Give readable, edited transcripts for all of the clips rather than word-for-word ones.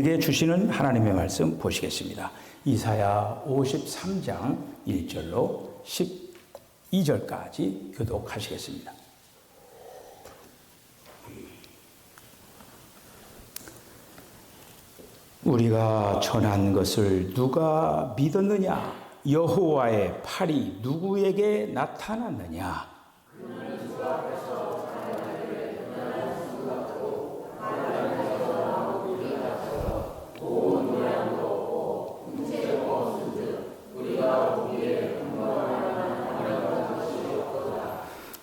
우리에게 주시는 하나님의 말씀 보시겠습니다. 이사야 53장 1절로 12절까지 교독하시겠습니다. 우리가 전한 것을 누가 믿었느냐? 여호와의 팔이 누구에게 나타났느냐?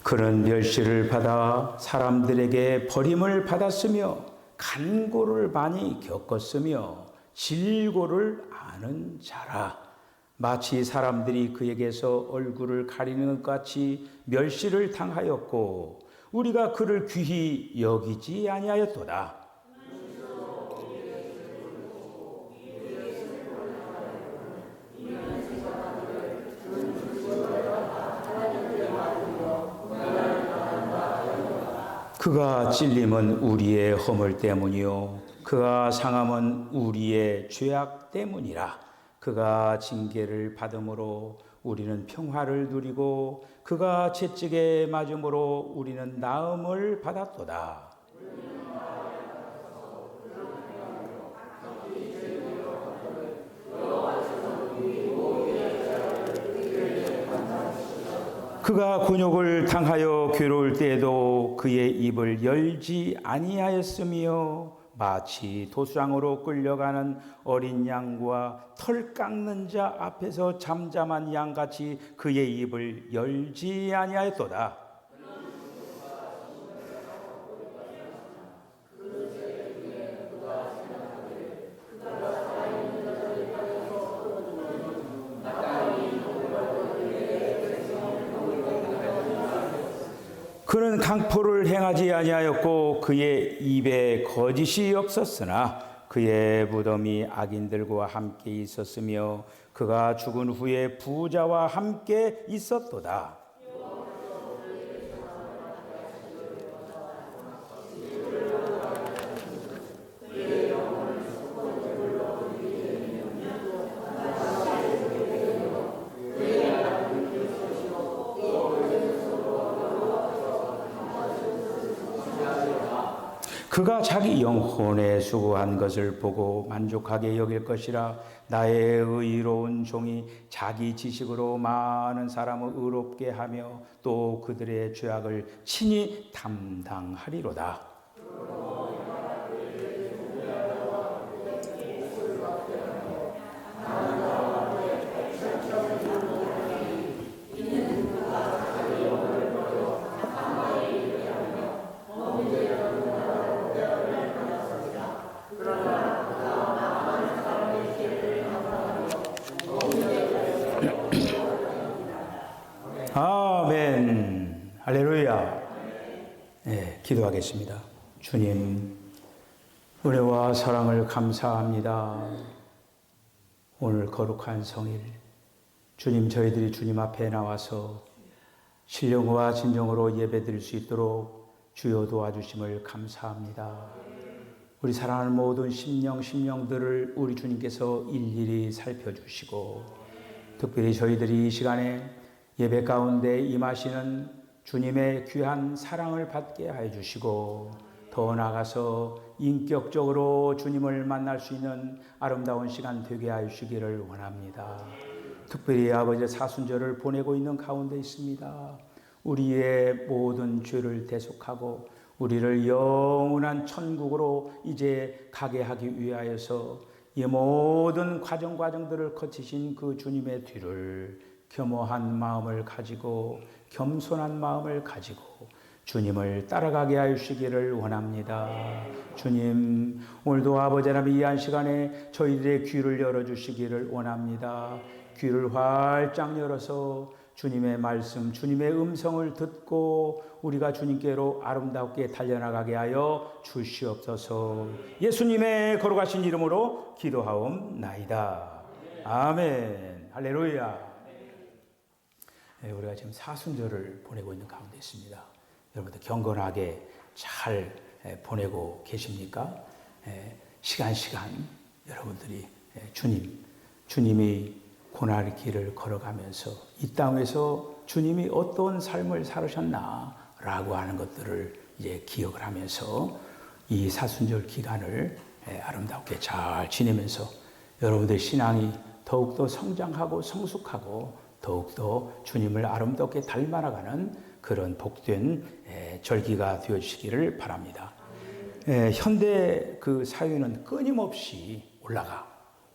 그는 멸시를 받아 사람들에게 버림을 받았으며 간고를 많이 겪었으며 질고를 아는 자라. 마치 사람들이 그에게서 얼굴을 가리는 것 같이 멸시를 당하였고 우리가 그를 귀히 여기지 아니하였도다. 그가 찔림은 우리의 허물 때문이요 그가 상함은 우리의 죄악 때문이라. 그가 징계를 받음으로 우리는 평화를 누리고 그가 채찍에 맞음으로 우리는 나음을 받았도다. 그가 곤욕을 당하여 괴로울 때에도 그의 입을 열지 아니하였으며 마치 도수장으로 끌려가는 어린 양과 털 깎는 자 앞에서 잠잠한 양같이 그의 입을 열지 아니하였도다. 그는 강포를 행하지 아니하였고 그의 입에 거짓이 없었으나 그의 무덤이 악인들과 함께 있었으며 그가 죽은 후에 부자와 함께 있었도다. 그가 자기 영혼에 수고한 것을 보고 만족하게 여길 것이라. 나의 의로운 종이 자기 지식으로 많은 사람을 의롭게 하며 또 그들의 죄악을 친히 담당하리로다. 아멘. 할렐루야. 네, 기도하겠습니다. 주님, 은혜와 사랑을 감사합니다. 오늘 거룩한 성일, 주님, 저희들이 주님 앞에 나와서 신령과 진정으로 예배드릴 수 있도록 주여 도와주심을 감사합니다. 우리 사랑하는 모든 심령들을 우리 주님께서 일일이 살펴주시고 특별히 저희들이 이 시간에 예배 가운데 임하시는 주님의 귀한 사랑을 받게 하여 주시고 더 나아가서 인격적으로 주님을 만날 수 있는 아름다운 시간 되게 하여 주시기를 원합니다. 특별히 아버지의 사순절을 보내고 있는 가운데 있습니다. 우리의 모든 죄를 대속하고 우리를 영원한 천국으로 이제 가게 하기 위하여서 이 모든 과정들을 거치신 그 주님의 뒤를 겸허한 마음을 가지고 겸손한 마음을 가지고 주님을 따라가게 하여 주시기를 원합니다. 주님, 오늘도 아버지 하나님 이 한 시간에 저희들의 귀를 열어주시기를 원합니다. 귀를 활짝 열어서 주님의 말씀, 주님의 음성을 듣고 우리가 주님께로 아름답게 달려나가게 하여 주시옵소서. 예수님의 거룩하신 이름으로 기도하옵나이다. 아멘. 할렐루야. 우리가 지금 사순절을 보내고 있는 가운데 있습니다. 여러분들 경건하게 잘 보내고 계십니까? 시간 여러분들이 주님이 고난의 길을 걸어가면서 이 땅에서 주님이 어떤 삶을 살으셨나라고 하는 것들을 이제 기억을 하면서 이 사순절 기간을 아름답게 잘 지내면서 여러분들의 신앙이 더욱더 성장하고 성숙하고 더욱더 주님을 아름답게 닮아나가는 그런 복된 절기가 되어주시기를 바랍니다. 현대 그 사회는 끊임없이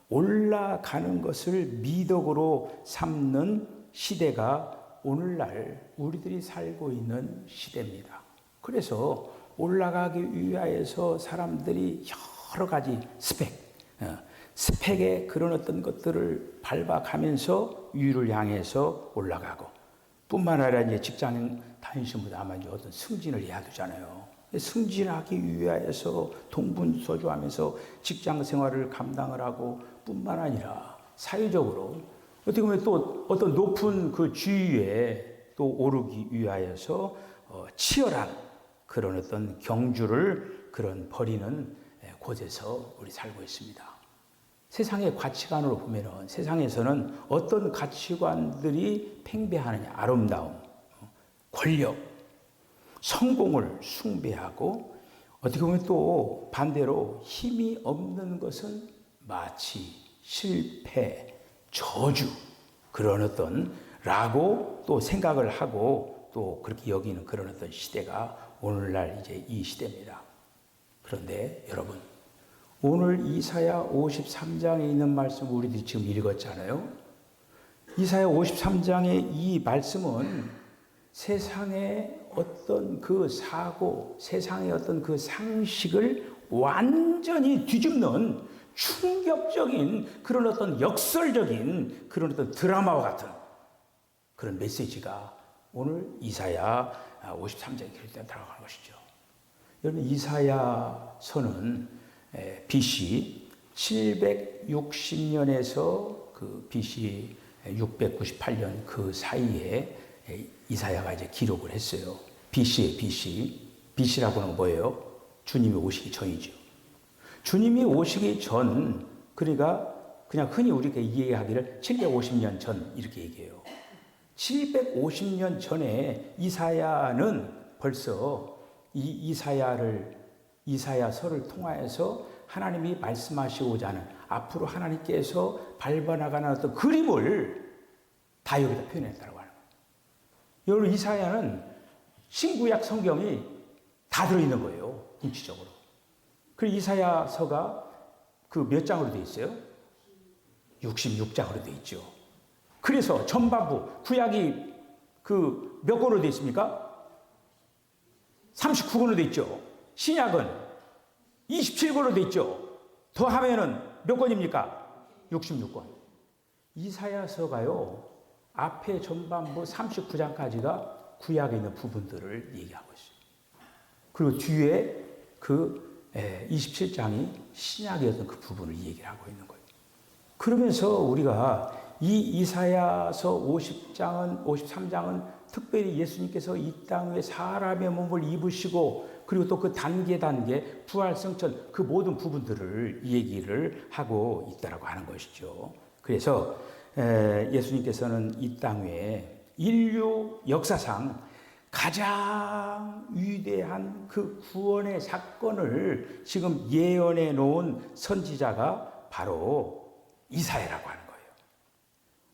올라가는 것을 미덕으로 삼는 시대가 오늘날 우리들이 살고 있는 시대입니다. 그래서 올라가기 위하여서 사람들이 여러 가지 스펙의 그런 어떤 것들을 밟아가면서 위를 향해서 올라가고 뿐만 아니라 이제 직장 다니시는 분들 아마 이제 어떤 승진을 해야 되잖아요. 승진하기 위하여서 동분서주하면서 직장 생활을 감당을 하고 뿐만 아니라 사회적으로 어떻게 보면 또 어떤 높은 그 지위에 또 오르기 위하여서 치열한 그런 어떤 경주를 그런 벌이는 곳에서 우리 살고 있습니다. 세상의 가치관으로 보면은 세상에서는 어떤 가치관들이 팽배하느냐, 아름다움, 권력, 성공을 숭배하고 어떻게 보면 또 반대로 힘이 없는 것은 마치 실패, 저주 그런 어떤 라고 또 생각을 하고 또 그렇게 여기는 그런 어떤 시대가 오늘날 이제 이 시대입니다. 그런데 여러분 오늘 이사야 53장에 있는 말씀 우리들이 지금 읽었잖아요. 이사야 53장의 이 말씀은 세상의 어떤 그 사고, 세상의 어떤 그 상식을 완전히 뒤집는 충격적인 그런 어떤 역설적인 그런 어떤 드라마와 같은 그런 메시지가 오늘 이사야 53장에 기록되어 들어가는 것이죠. 여러분 이사야서는 BC 760년에서 그 BC 698년 그 사이에 이사야가 이제 기록을 했어요. BC라고 하는 건 뭐예요? 주님이 오시기 전이죠. 주님이 오시기 전, 그러니까 그냥 흔히 우리가 이해하기를 750년 전 이렇게 얘기해요. 750년 전에 이사야는 벌써 이사야서를 통하여서 하나님이 말씀하시고자 하는 앞으로 하나님께서 밟아나가는 어떤 그림을 다 여기다 표현했다고 하는 거예요. 여러분 이사야는 신구약 성경이 다 들어있는 거예요. 구체적으로. 그리고 이사야서가 그 몇 장으로 되어 있어요? 66장으로 되어 있죠. 그래서 전반부 구약이 그 몇 권으로 되어 있습니까? 39권으로 되어 있죠. 신약은 27권으로 되어 있죠. 더 하면은 몇 권입니까? 66권. 이사야서가요. 앞에 전반부 39장까지가 구약에 있는 부분들을 얘기하고 있어요. 그리고 뒤에 그 27장이 신약의 어떤 그 부분을 얘기를 하고 있는 거예요. 그러면서 우리가 이 이사야서 53장은 특별히 예수님께서 이 땅에 사람의 몸을 입으시고 그리고 또 그 단계 부활성천 그 모든 부분들을 얘기를 하고 있다라고 하는 것이죠. 그래서 예수님께서는 이 땅에 인류 역사상 가장 위대한 그 구원의 사건을 지금 예언해 놓은 선지자가 바로 이사야라고 하는 거예요.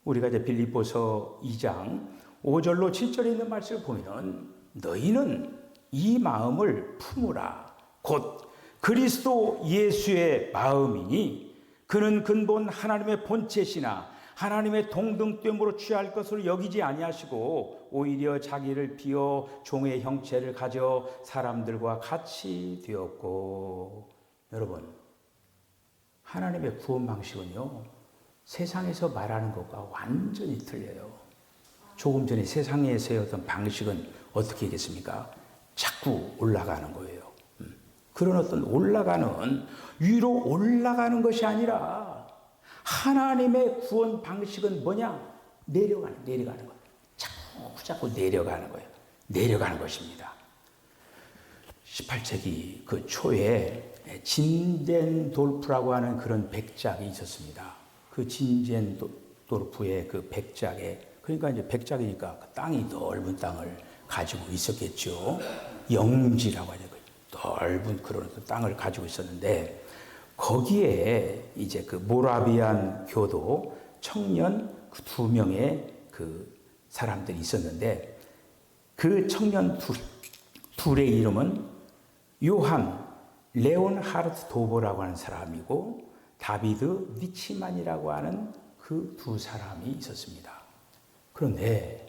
우리가 이제 빌립보서 2장 5절로 7절에 있는 말씀을 보면 너희는 이 마음을 품으라. 곧 그리스도 예수의 마음이니 그는 근본 하나님의 본체시나 하나님의 동등됨으로 취할 것으로 여기지 아니하시고 오히려 자기를 비어 종의 형체를 가져 사람들과 같이 되었고. 여러분 하나님의 구원 방식은요 세상에서 말하는 것과 완전히 틀려요. 조금 전에 세상에서의 어떤 방식은 어떻게 하겠습니까? 자꾸 올라가는 거예요. 그런 어떤 위로 올라가는 것이 아니라 하나님의 구원 방식은 뭐냐? 내려가는 거예요. 자꾸 내려가는 거예요. 내려가는 것입니다. 18세기 그 초에 진젠돌프라고 하는 그런 백작이 있었습니다. 그 진젠돌프의 그 백작에, 그러니까 이제 백작이니까 그 땅이 넓은 땅을 가지고 있었겠죠. 영지라고 하죠. 넓은 그런 땅을 가지고 있었는데, 거기에 이제 그 모라비안 교도 청년 그 2명의 그 사람들이 있었는데, 그 청년 둘의 이름은 요한 레온하르트 도버라고 하는 사람이고 다비드 니치만이라고 하는 그 2 사람이 있었습니다. 그런데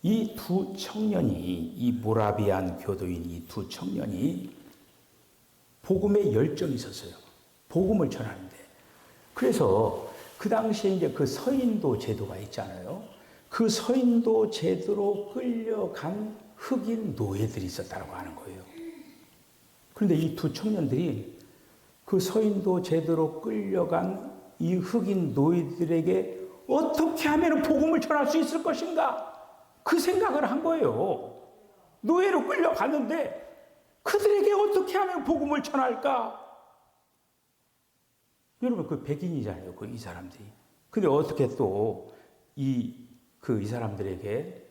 이 2 청년이, 이 모라비안 교도인 이 2 청년이 복음에 열정이 있었어요. 복음을 전하는데. 그래서 그 당시에 이제 그 서인도 제도가 있잖아요. 그 서인도 제도로 끌려간 흑인 노예들이 있었다고 하는 거예요. 그런데 이 2 청년들이 그 서인도 제도로 끌려간 이 흑인 노예들에게 어떻게 하면 복음을 전할 수 있을 것인가? 그 생각을 한 거예요. 노예로 끌려갔는데 그들에게 어떻게 하면 복음을 전할까? 여러분, 그 백인이잖아요. 이 사람들이. 근데 어떻게 또 이 사람들에게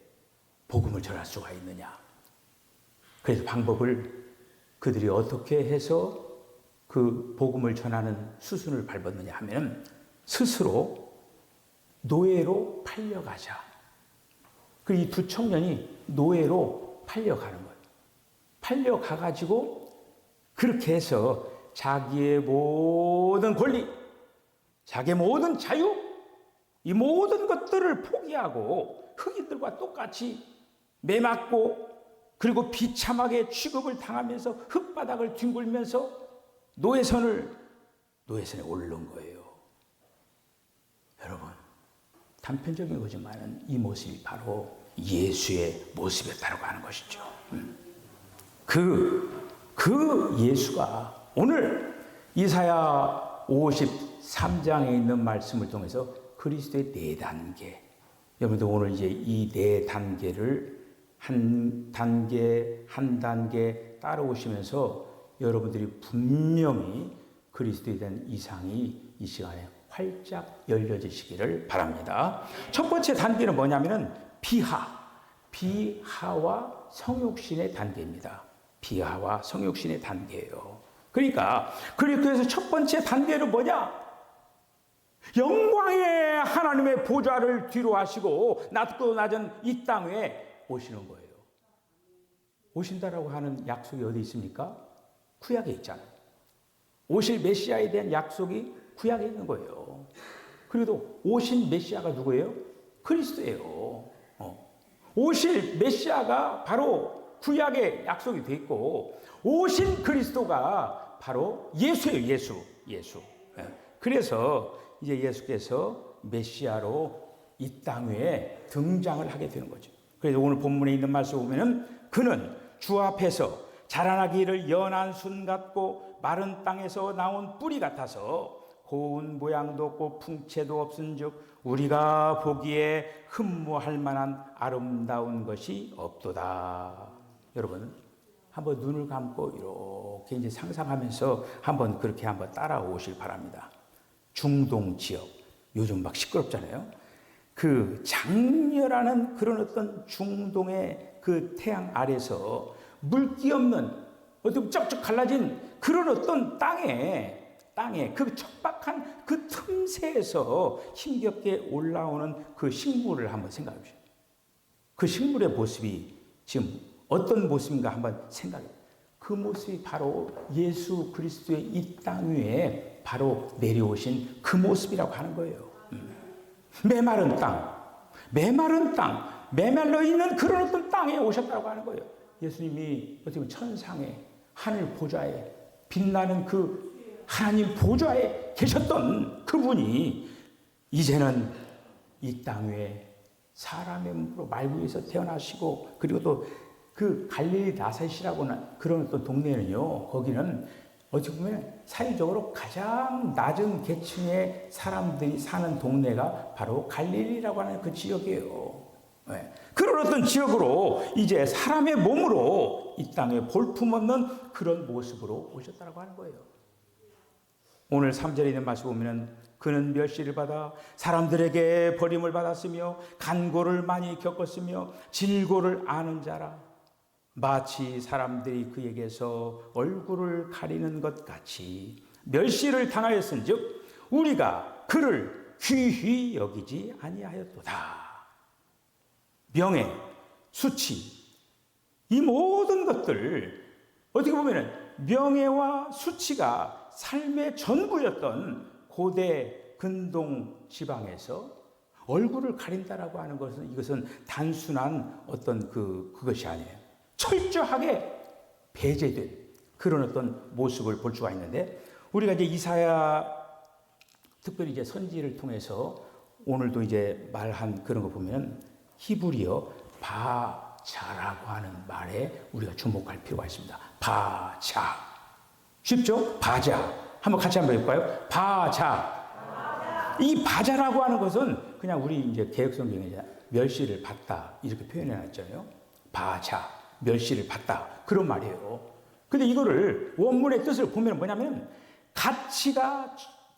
복음을 전할 수가 있느냐? 그래서 방법을 그들이 어떻게 해서 그 복음을 전하는 수순을 밟았느냐 하면 스스로 노예로 팔려가자. 그 이 2 청년이 노예로 팔려가는 거예요. 팔려가가지고 그렇게 해서 자기의 모든 권리, 자기의 모든 자유, 이 모든 것들을 포기하고 흑인들과 똑같이 매맞고 그리고 비참하게 취급을 당하면서 흙바닥을 뒹굴면서 노예선에 오른 거예요. 여러분, 단편적인 거지만 이 모습이 바로 예수의 모습이었다고 하는 것이죠. 그 예수가 오늘 이사야 53장에 있는 말씀을 통해서 그리스도의 4단계, 여러분들 오늘 이제 이 4단계를 한 단계 따라오시면서 여러분들이 분명히 그리스도에 대한 이상이 이 시간에 활짝 열려지시기를 바랍니다. 첫 번째 단계는 뭐냐면은 비하와 성욕신의 단계입니다. 비하와 성욕신의 단계예요. 그러니까 그래서 첫 번째 단계는 뭐냐? 영광의 하나님의 보좌를 뒤로 하시고 낮고 낮은 이 땅에 오시는 거예요. 오신다라고 하는 약속이 어디 있습니까? 구약에 있잖아요. 오실 메시아에 대한 약속이 구약에 있는 거예요. 그래도 오신 메시아가 누구예요? 그리스도예요. 오실 메시아가 바로 구약에 약속이 돼 있고 오신 그리스도가 바로 예수예요. 예수. 그래서 이제 예수께서 메시아로 이 땅 위에 등장을 하게 되는 거죠. 그래서 오늘 본문에 있는 말씀 보면은 그는 주 앞에서 자라나기를 연한 순 같고 마른 땅에서 나온 뿌리 같아서 고운 모양도 없고 풍채도 없은즉 우리가 보기에 흠모할 만한 아름다운 것이 없도다. 여러분, 한번 눈을 감고 이렇게 이제 상상하면서 한번 그렇게 한번 따라오실 바랍니다. 중동 지역, 요즘 막 시끄럽잖아요. 그 장렬하는 그런 어떤 중동의 그 태양 아래서 물기 없는 어떻게 쩍쩍 갈라진 그런 어떤 땅에 그 척박한 그 틈새에서 힘겹게 올라오는 그 식물을 한번 생각해 보십시오. 그 식물의 모습이 지금 어떤 모습인가 한번 생각해 보십시오. 그 모습이 바로 예수 그리스도의 이 땅 위에 바로 내려오신 그 모습이라고 하는 거예요. 메마른 땅, 메말라 있는 그런 어떤 땅에 오셨다고 하는 거예요. 예수님이 어떻게 보면 천상에 하늘 보좌에 빛나는 그 하나님 보좌에 계셨던 그분이 이제는 이 땅 위에 사람의 몸으로 말 위에서 태어나시고 그리고 또 그 갈릴리 나사렛이라고는 그런 어떤 동네는요, 거기는 어찌 보면 사회적으로 가장 낮은 계층의 사람들이 사는 동네가 바로 갈릴리라고 하는 그 지역이에요. 예. 그런 어떤 지역으로 이제 사람의 몸으로 이 땅에 볼품없는 그런 모습으로 오셨다고 하는 거예요. 오늘 3절에 있는 말씀 보면 그는 멸시를 받아 사람들에게 버림을 받았으며 간고를 많이 겪었으며 질고를 아는 자라. 마치 사람들이 그에게서 얼굴을 가리는 것 같이 멸시를 당하였은즉 우리가 그를 귀히 여기지 아니하였도다. 명예, 수치, 이 모든 것들 어떻게 보면 명예와 수치가 삶의 전부였던 고대 근동 지방에서 얼굴을 가린다라고 하는 것은 이것은 단순한 어떤 그것이 아니에요. 철저하게 배제된 그런 어떤 모습을 볼 수가 있는데 우리가 이제 이사야 특별히 이제 선지를 통해서 오늘도 이제 말한 그런 거 보면 히브리어 바자라고 하는 말에 우리가 주목할 필요가 있습니다. 바자. 쉽죠? 바자. 한번 같이 한번 해볼까요? 바자. 이 바자라고 하는 것은 그냥 우리 이제 개혁성경에 멸시를 받다 이렇게 표현해 놨잖아요. 바자. 멸시를 받다. 그런 말이에요. 근데 이거를 원문의 뜻을 보면 뭐냐면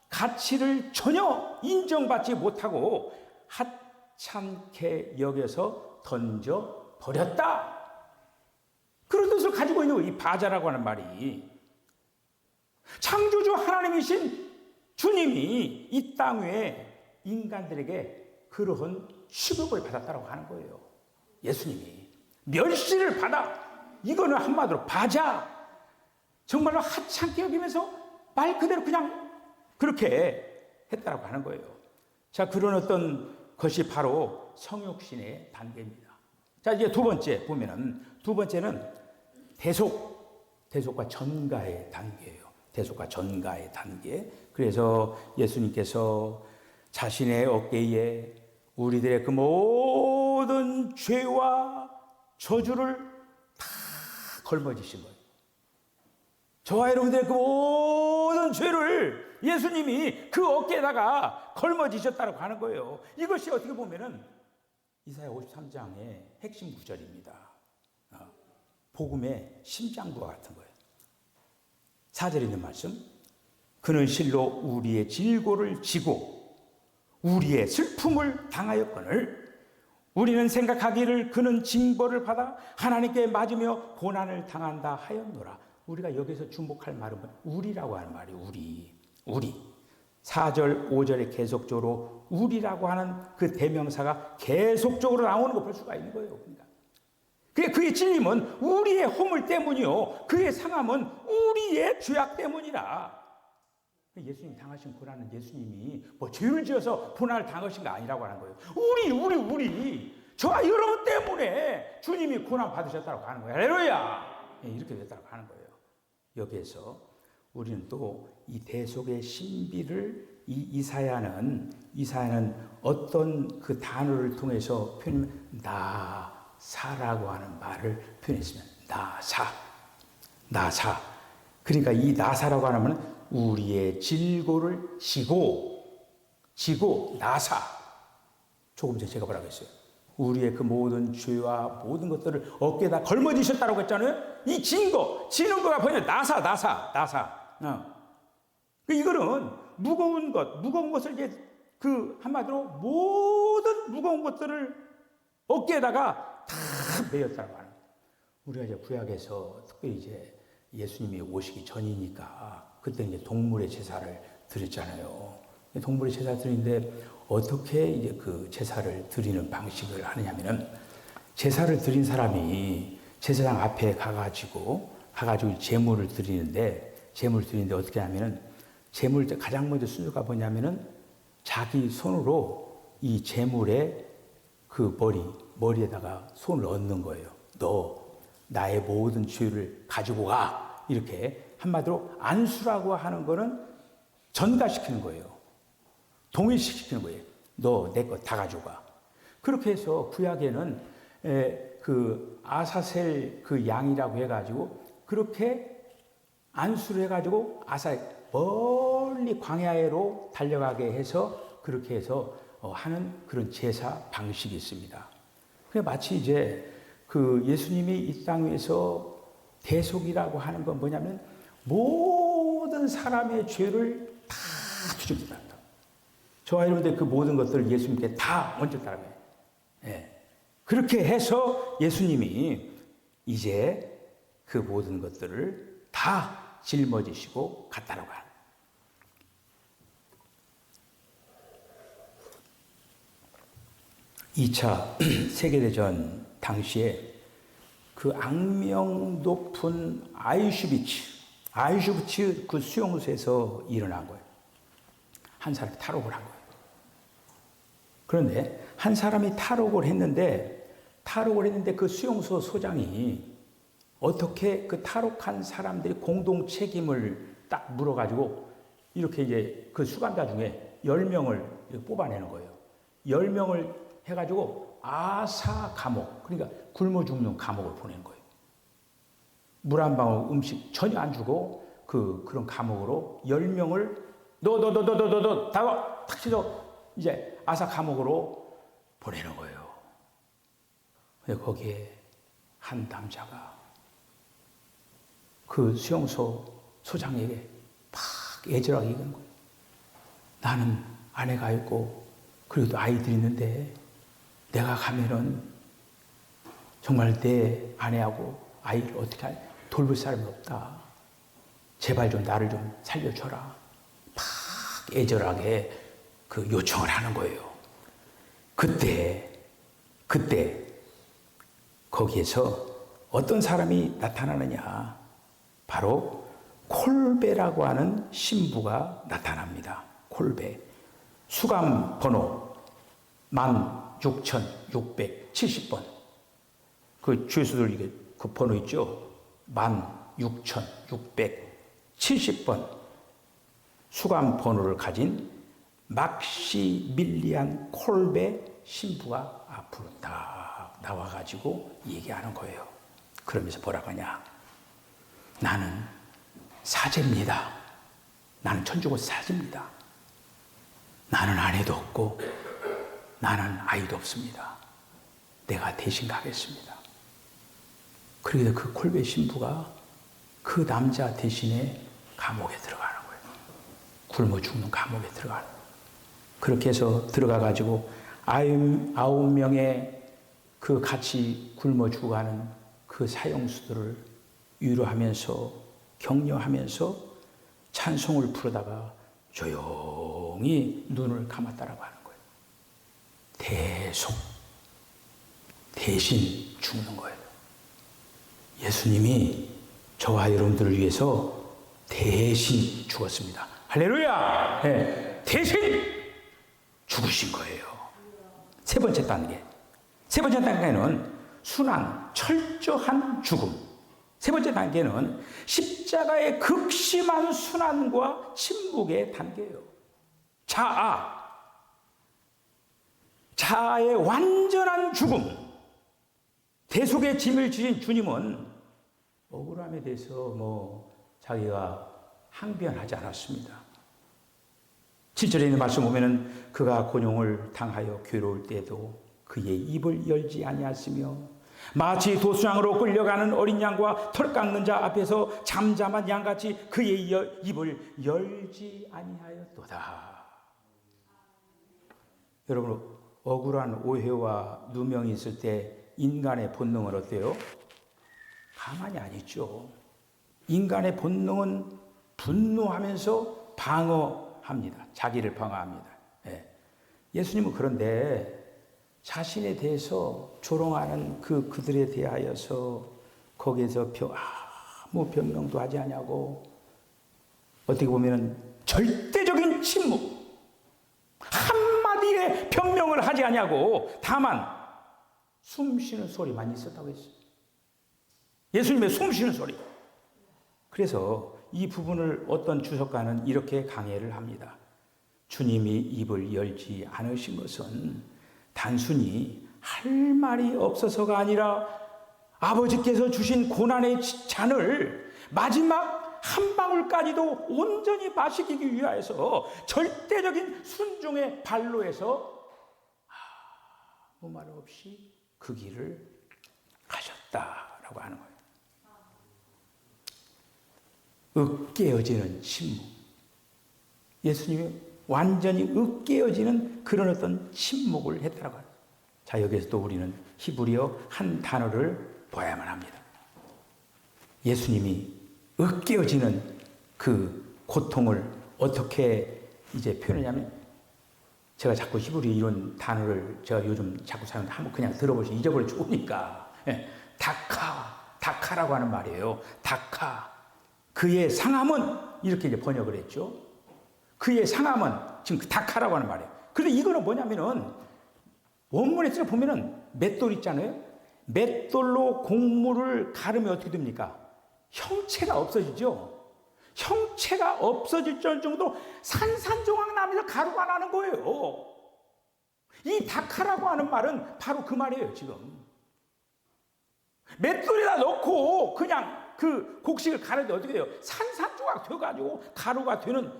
가치를 전혀 인정받지 못하고 하찮게 여겨서 던져 버렸다. 그런 뜻을 가지고 있는 이 바자라고 하는 말이 창조주 하나님이신 주님이 이 땅 위에 인간들에게 그러한 취급을 받았다고 하는 거예요. 예수님이 멸시를 받아 이거는 한마디로 바자 정말로 하찮게 여기면서 말 그대로 그냥 그렇게 했다라고 하는 거예요. 자, 그런 어떤 것이 바로 성육신의 단계입니다. 자, 이제 두 번째는 대속과 전가의 단계예요. 대속과 전가의 단계. 그래서 예수님께서 자신의 어깨에 우리들의 그 모든 죄와 저주를 다 걸머지신 거예요. 저와 여러분들의 그 모든 죄를 예수님이 그 어깨에다가 걸머지셨다고 하는 거예요. 이것이 어떻게 보면은 이사야 53장의 핵심 구절입니다. 복음의 심장부와 같은 거예요. 4절에 있는 말씀. 그는 실로 우리의 질고를 지고 우리의 슬픔을 당하였거늘 우리는 생각하기를 그는 징벌을 받아 하나님께 맞으며 고난을 당한다 하였노라. 우리가 여기서 주목할 말은 우리라고 하는 말이 우리. 4절, 5절에 계속적으로 우리라고 하는 그 대명사가 계속적으로 나오는 거 볼 수가 있는 거예요. 그러니까 그의 찔림은 우리의 허물 때문이요. 그의 상함은 우리의 죄악 때문이라. 예수님 당하신 고난은 예수님이 뭐 죄를 지어서 고난을 당하신 거 아니라고 하는 거예요. 우리. 저와 여러분 때문에 주님이 고난 받으셨다고 하는 거예요. 할렐루야. 이렇게 됐다고 하는 거예요. 여기에서 우리는 또 이 대속의 신비를 이사야는 어떤 그 단어를 통해서 나사라고 하는 말을 표현했으면 나사. 그러니까 이 나사라고 하는 말은 우리의 질고를 지고 나사. 조금 전에 제가 뭐라고 했어요? 우리의 그 모든 죄와 모든 것들을 어깨에다 걸머지셨다고 했잖아요. 이 지는 거가 뭐냐? 나사. 이거는 무거운 것을 이제 그 한마디로 모든 무거운 것들을 어깨에다가 다 메였다고 하는 거예요. 우리가 이제 구약에서 특별히 이제 예수님이 오시기 전이니까 그때 이제 동물의 제사를 드렸잖아요. 동물의 제사 드리는데 어떻게 이제 그 제사를 드리는 방식을 하느냐면은 제사를 드린 사람이 제사장 앞에 가가지고 제물을 드리는데 어떻게 하면은 제물 가장 먼저 순서가 뭐냐면은 자기 손으로 이 제물의 그 머리에다가 손을 얹는 거예요. 너 나의 모든 죄를 가지고 가. 이렇게 한마디로 안수라고 하는 거는 전가시키는 거예요. 동일시키는 거예요. 너 내 거 다 가져가. 그렇게 해서 구약에는 그 아사셀 그 양이라고 해가지고 그렇게 안수를 해가지고 멀리 광야로 달려가게 해서 그렇게 해서 하는 그런 제사 방식이 있습니다. 마치 이제 그 예수님이 이 땅 위에서 대속이라고 하는 건 뭐냐면 모든 사람의 죄를 다 뒤집는다. 저와 여러분들 그 모든 것들을 예수님께 다 얹었다는 거예요. 예. 그렇게 해서 예수님이 이제 그 모든 것들을 다 짊어지시고 갔다라고 하는. 2차 세계대전 당시에 그 악명 높은 아이슈비츠 그 수용소에서 일어난 거예요. 한 사람이 탈옥을 한 거예요. 그런데 한 사람이 탈옥을 했는데 그 수용소 소장이 어떻게 그 탈옥한 사람들이 공동 책임을 딱 물어가지고 이렇게 이제 그 수감자 중에 10명을 뽑아내는 거예요. 10명을 해가지고 아사 감옥, 그러니까 굶어 죽는 감옥을 보내는 거예요. 물 한 방울 음식 전혀 안 주고 그런 감옥으로 10명을 다 탁시도 이제 아사 감옥으로 보내는 거예요. 거기에 한 남자가 그 수용소 소장에게 막 애절하게 얘기하는 거예요. 나는 아내가 있고 그래도 아이들이 있는데 내가 가면은 정말 내 아내하고 아이를 어떻게 돌볼 사람이 없다. 제발 좀 나를 좀 살려줘라. 막 애절하게 그 요청을 하는 거예요. 그때 거기에서 어떤 사람이 나타나느냐. 바로 콜베라고 하는 신부가 나타납니다. 콜베. 수감 번호 16,670번. 그 주에서들 이게 그 번호 있죠? 16,670번. 수감 번호를 가진 막시밀리안 콜베 신부가 앞으로 딱 나와가지고 얘기하는 거예요. 그러면서 뭐라고 하냐. 나는 사제입니다. 나는 천주교 사제입니다. 나는 아내도 없고 나는 아이도 없습니다. 내가 대신 가겠습니다. 그래서 그 콜베 신부가 그 남자 대신에 감옥에 들어가는 거예요. 굶어 죽는 감옥에 들어가는 거예요. 그렇게 해서 들어가가지고 9명의 그 같이 굶어 죽어가는 그 사형수들을 위로하면서 격려하면서 찬송을 부르다가 조용히 눈을 감았다라고 하는 거예요. 대신 죽는 거예요. 예수님이 저와 여러분들을 위해서 대신 죽었습니다. 할렐루야! 네, 대신 죽으신 거예요. 세 번째 단계는 순환, 철저한 죽음. 세 번째 단계는 십자가의 극심한 순환과 침묵의 단계예요. 자아의 완전한 죽음. 대속의 짐을 지신 주님은 억울함에 대해서 자기가 항변하지 않았습니다. 7절에 있는 말씀 보면은 그가 곤용을 당하여 괴로울 때도 그의 입을 열지 아니하였으며 마치 도수장으로 끌려가는 어린 양과 털 깎는 자 앞에서 잠잠한 양같이 그의 입을 열지 아니하였도다. 여러분, 억울한 오해와 누명이 있을 때 인간의 본능은 어때요? 가만히 안 있죠. 인간의 본능은 분노하면서 방어합니다. 자기를 방어합니다. 예수님은 그런데 자신에 대해서 조롱하는 그들에 대하여서 거기에서 아무 변명도 하지 않냐고, 어떻게 보면 절대적인 침묵, 한마디의 변명을 하지 않냐고, 다만 숨 쉬는 소리만 있었다고 했어요. 예수님의 숨 쉬는 소리. 그래서 이 부분을 어떤 주석가는 이렇게 강해를 합니다. 주님이 입을 열지 않으신 것은 단순히 할 말이 없어서가 아니라 아버지께서 주신 고난의 잔을 마지막 한 방울까지도 온전히 마시기 위하여서 절대적인 순종의 발로에서 아무 말 없이 그 길을 가셨다라고 하는 거예요. 으깨어지는 침묵. 예수님이 완전히 으깨어지는 그런 어떤 침묵을 했다라고 합니다. 자, 여기서 또 우리는 히브리어 한 단어를 봐야만 합니다. 예수님이 으깨어지는 그 고통을 어떻게 이제 표현하냐면, 제가 자꾸 히브리 이런 단어를 제가 요즘 자꾸 사용하는데 한번 그냥 들어보시면 잊어버려 죽으니까. 다카라고 하는 말이에요. 다카. 그의 상함은 이렇게 이제 번역을 했죠. 그의 상함은 지금 그 다카라고 하는 말이에요. 그런데 이거는 뭐냐면은 원문에서 보면은 맷돌 있잖아요. 맷돌로 곡물을 가르면 어떻게 됩니까? 형체가 없어지죠. 형체가 없어질 정도로 산산조각 나면서 가루가 나는 거예요. 이 다카라고 하는 말은 바로 그 말이에요, 지금. 맷돌에다 넣고 그냥 그 곡식을 가르는데 어떻게 돼요? 산산조각 돼가지고 가루가 되는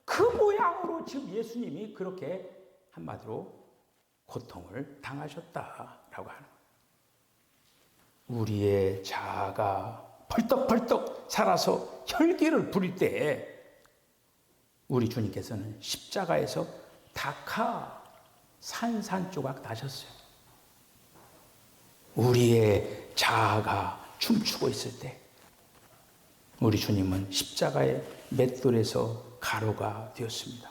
그 모양으로 지금 예수님이 그렇게 한마디로 고통을 당하셨다라고 하는 거예요. 우리의 자아가 벌떡벌떡 살아서 혈기를 부릴 때 우리 주님께서는 십자가에서 다카 산산조각 나셨어요. 우리의 자아가 춤추고 있을 때 우리 주님은 십자가의 맷돌에서 가루가 되었습니다.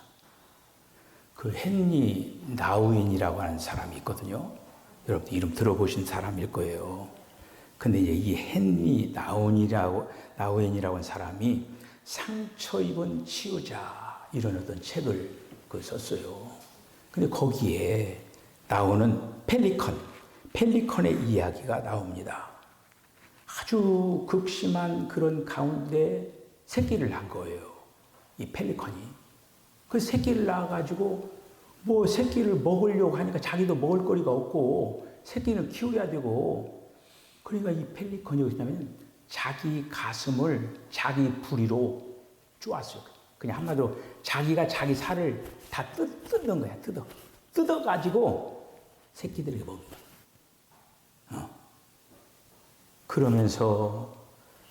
그 헨리 나우인이라고 하는 사람이 있거든요. 여러분들 이름 들어보신 사람일 거예요. 근데 이제 이 헨리 나우인이라고 하는 사람이 상처 입은 치유자 이런 어떤 책을 썼어요. 근데 거기에 나오는 펠리컨의 이야기가 나옵니다. 아주 극심한 그런 가운데 새끼를 낳은 거예요. 이 펠리컨이. 그 새끼를 낳아가지고 뭐 새끼를 먹으려고 하니까 자기도 먹을 거리가 없고 새끼는 키워야 되고, 그러니까 이 펠리컨이 어디냐면 자기 가슴을 자기 부리로 쪼았어요. 그냥 한마디로 자기가 자기 살을 다 뜯는 거야. 뜯어가지고 새끼들에게 먹는 거야. 그러면서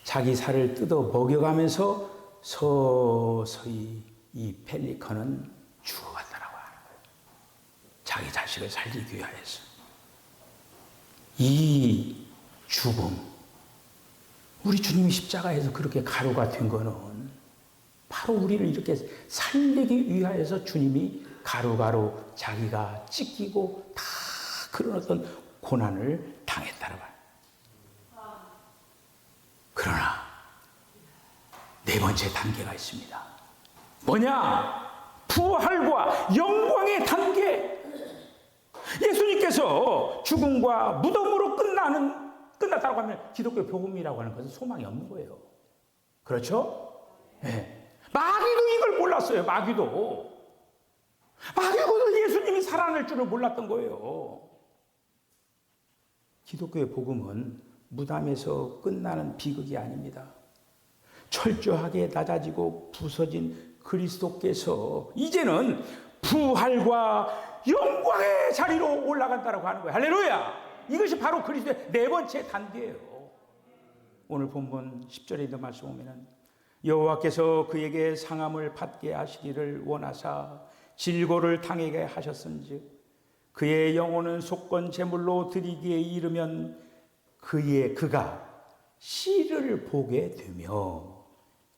자기 살을 뜯어 먹여가면서 서서히 이 펠리컨은 죽어간다라고 하는 거예요. 자기 자식을 살리기 위하여서. 이 죽음, 우리 주님이 십자가에서 그렇게 가루가 된 거는 바로 우리를 이렇게 살리기 위하여서 주님이 가루가루 자기가 찢기고 다 그런 어떤 고난을 당했다는 거예요. 그러나 네 번째 단계가 있습니다. 뭐냐? 부활과 영광의 단계. 예수님께서 죽음과 무덤으로 끝났다고 하면 기독교 복음이라고 하는 것은 소망이 없는 거예요. 그렇죠? 네. 마귀도 이걸 몰랐어요. 마귀도 예수님이 살아날 줄을 몰랐던 거예요. 기독교의 복음은 무덤에서 끝나는 비극이 아닙니다. 철저하게 낮아지고 부서진 그리스도께서 이제는 부활과 영광의 자리로 올라간다고 하는 거예요. 할렐루야! 이것이 바로 그리스도의 네 번째 단계예요. 오늘 본문 10절에 있는 말씀 보면은 여호와께서 그에게 상함을 받게 하시기를 원하사 질고를 당하게 하셨은즉 그의 영혼은 속건 제물로 드리기에 이르면 그가 씨를 보게 되며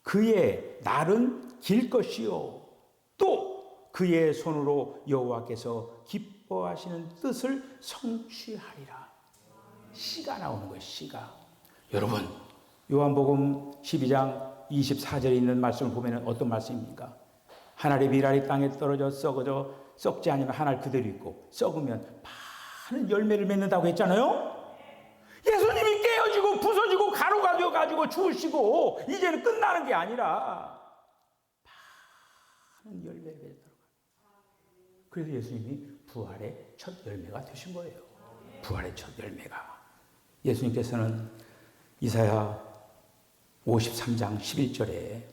그의 날은 길 것이요 또 그의 손으로 여호와께서 기뻐하시는 뜻을 성취하리라. 씨가 나오는 거예요. 씨가. 여러분, 요한복음 12장 24절에 있는 말씀을 보면 어떤 말씀입니까? 하늘의 밀알이 땅에 떨어져 썩어져 썩지 않으면 하늘 그대로 있고 썩으면 많은 열매를 맺는다고 했잖아요. 예수님이 깨어지고 부서지고 가루가 되어가지고 죽으시고 이제는 끝나는 게 아니라 많은 열매를 맺더라고요. 그래서 예수님이 부활의 첫 열매가 되신 거예요. 부활의 첫 열매가. 예수님께서는 이사야 53장 11절에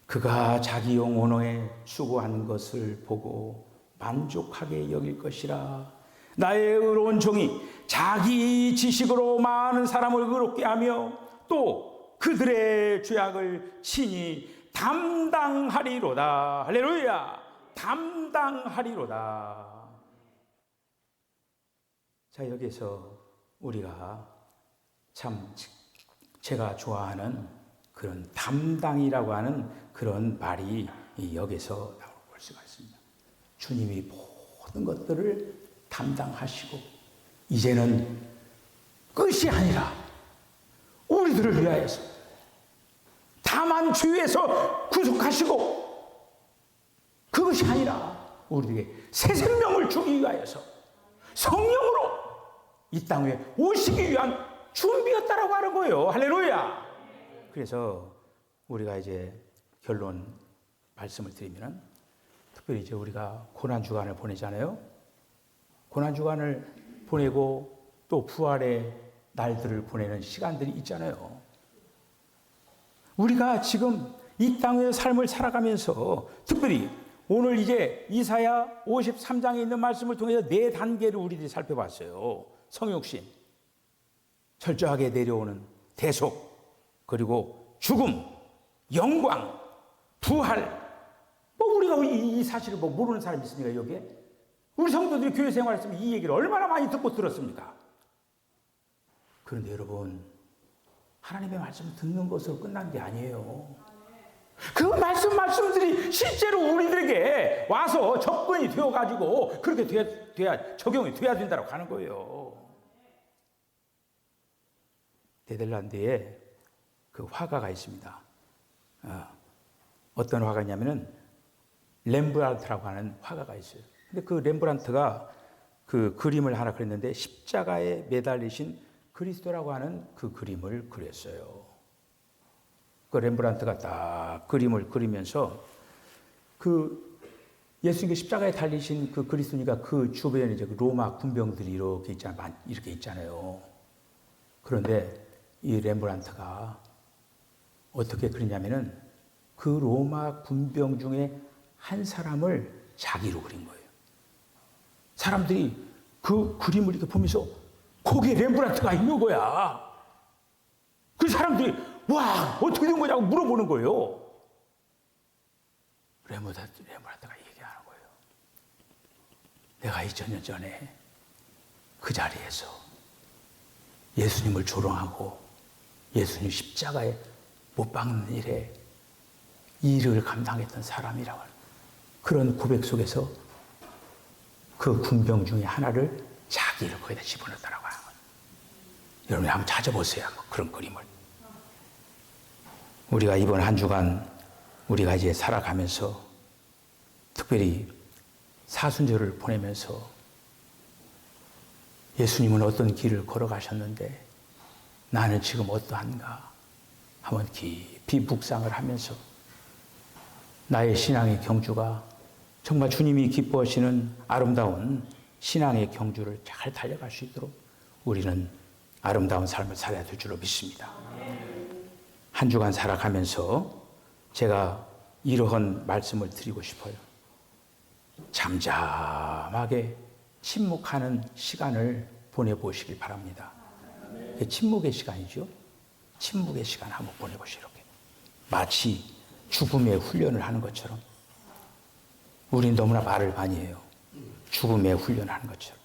그가 자기 영혼에 수고한 것을 보고 만족하게 여길 것이라. 나의 의로운 종이 자기 지식으로 많은 사람을 의롭게 하며 또 그들의 죄악을 친히 담당하리로다. 할렐루야. 담당하리로다. 자, 여기서 우리가 참 제가 좋아하는 그런 담당이라고 하는 그런 말이 여기서 나올 수가 있습니다. 주님이 모든 것들을 담당하시고 이제는 끝이 아니라 우리들을 위하여서 다만 주에서 구속하시고 그것이 아니라 우리에게 새 생명을 주기 위하여서 성령으로 이 땅에 오시기 위한 준비였다라고 하는 거예요. 할렐루야. 그래서 우리가 이제 결론 말씀을 드리면 특별히 이제 우리가 고난주간을 보내잖아요. 고난주간을 보내고 또 부활의 날들을 보내는 시간들이 있잖아요. 우리가 지금 이 땅의 삶을 살아가면서 특별히 오늘 이제 이사야 53장에 있는 말씀을 통해서 4단계를 우리들이 살펴봤어요. 성육신, 철저하게 내려오는 대속, 그리고 죽음, 영광, 부활. 우리가 이 사실을 모르는 사람이 있습니까, 여기에? 우리 성도들이 교회 생활했으면 이 얘기를 얼마나 많이 듣고 들었습니까? 그런데 여러분, 하나님의 말씀을 듣는 것으로 끝난 게 아니에요. 그 말씀들이 실제로 우리들에게 와서 접근이 되어가지고 그렇게 돼야 적용이 돼야 된다고 하는 거예요. 네덜란드에 그 화가가 있습니다. 어떤 화가냐면은 렘브란트라고 하는 화가가 있어요. 근데 그 렘브란트가 그 그림을 하나 그렸는데 십자가에 매달리신 그리스도라고 하는 그 그림을 그렸어요. 그 렘브란트가 딱 그림을 그리면서 그 예수님께 십자가에 달리신 그 그리스도니까 그 주변에 이제 로마 군병들이 이렇게 있잖아요. 그런데 이 렘브란트가 어떻게 그리냐면은 그 로마 군병 중에 한 사람을 자기로 그린 거예요. 사람들이 그 그림을 이렇게 보면서 거기에 렘브란트가 있는 거야. 그 사람들이 와, 어떻게 된 거냐고 물어보는 거예요. 렘브란트가 얘기하는 거예요. 내가 2000년 전에 그 자리에서 예수님을 조롱하고 예수님 십자가에 못 박는 일에 이 일을 감당했던 사람이라고 하는 그런 고백 속에서 그 군병 중에 하나를 자기를 거기다 집어넣었다라고 하는 거예요. 여러분이 한번 찾아보세요. 그런 그림을. 우리가 이번 한 주간 우리가 이제 살아가면서 특별히 사순절을 보내면서 예수님은 어떤 길을 걸어가셨는데 나는 지금 어떠한가 한번 깊이 묵상을 하면서 나의 신앙의 경주가 정말 주님이 기뻐하시는 아름다운 신앙의 경주를 잘 달려갈 수 있도록 우리는 아름다운 삶을 살아야 될 줄로 믿습니다. 한 주간 살아가면서 제가 이러한 말씀을 드리고 싶어요. 잠잠하게 침묵하는 시간을 보내보시길 바랍니다. 침묵의 시간이죠. 침묵의 시간 한번 보내보시죠. 이렇게. 마치 죽음의 훈련을 하는 것처럼. 우린 너무나 말을 많이 해요. 죽음의 훈련을 하는 것처럼.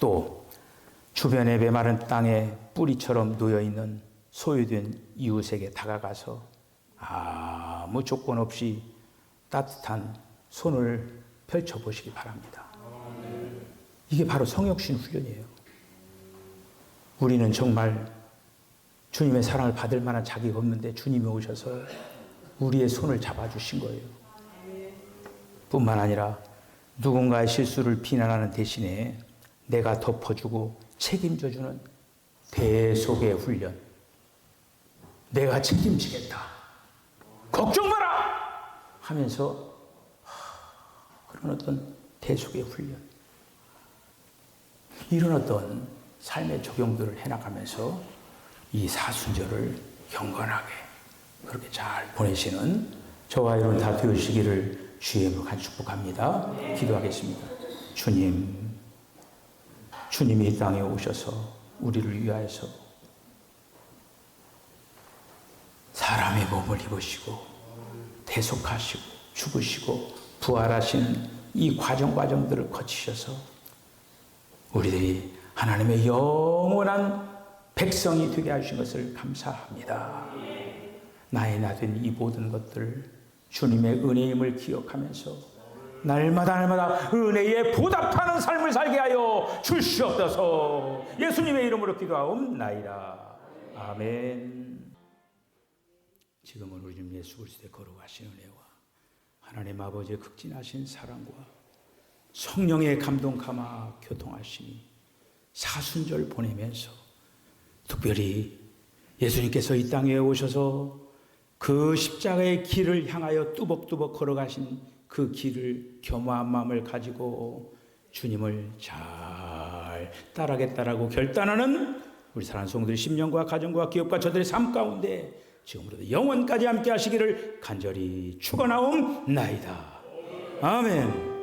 또 주변의 메마른 땅에 뿌리처럼 놓여있는 소유된 이웃에게 다가가서 아무 조건 없이 따뜻한 손을 펼쳐보시기 바랍니다. 이게 바로 성육신 훈련이에요. 우리는 정말 주님의 사랑을 받을 만한 자격이 없는데 주님이 오셔서 우리의 손을 잡아주신 거예요. 뿐만 아니라 누군가의 실수를 비난하는 대신에 내가 덮어주고 책임져주는 대속의 훈련. 내가 책임지겠다. 걱정 마라! 하면서 그런 어떤 대속의 훈련. 이런 어떤 삶의 적용들을 해나가면서 이 사순절을 경건하게 그렇게 잘 보내시는 저와 여러분 다 되시기를 주의 이름으로 간절히 축복합니다. 기도하겠습니다. 주님, 주님이 이 땅에 오셔서 우리를 위하여서 사람의 몸을 입으시고 대속하시고 죽으시고 부활하시는 이 과정들을 거치셔서 우리들이 하나님의 영원한 백성이 되게 하신 것을 감사합니다. 나의 나된 이 모든 것들 주님의 은혜임을 기억하면서 날마다 은혜에 보답하는 삶을 살게 하여 주시옵소서. 예수님의 이름으로 기도하옵나이다. 아멘. 지금은 우리 주님 예수 그리스도의 거룩하신 은혜와 하나님 아버지의 극진하신 사랑과 성령의 감동 감화 교통하심이 사순절 보내면서 특별히 예수님께서 이 땅에 오셔서 그 십자가의 길을 향하여 뚜벅뚜벅 걸어가신 그 길을 겸허한 마음을 가지고 주님을 잘 따라겠다라고 결단하는 우리 사랑하는 성도들의 심령과 가정과 기업과 저들의 삶 가운데 지금으로도 영원까지 함께 하시기를 간절히 축원하옵나이다. 아멘.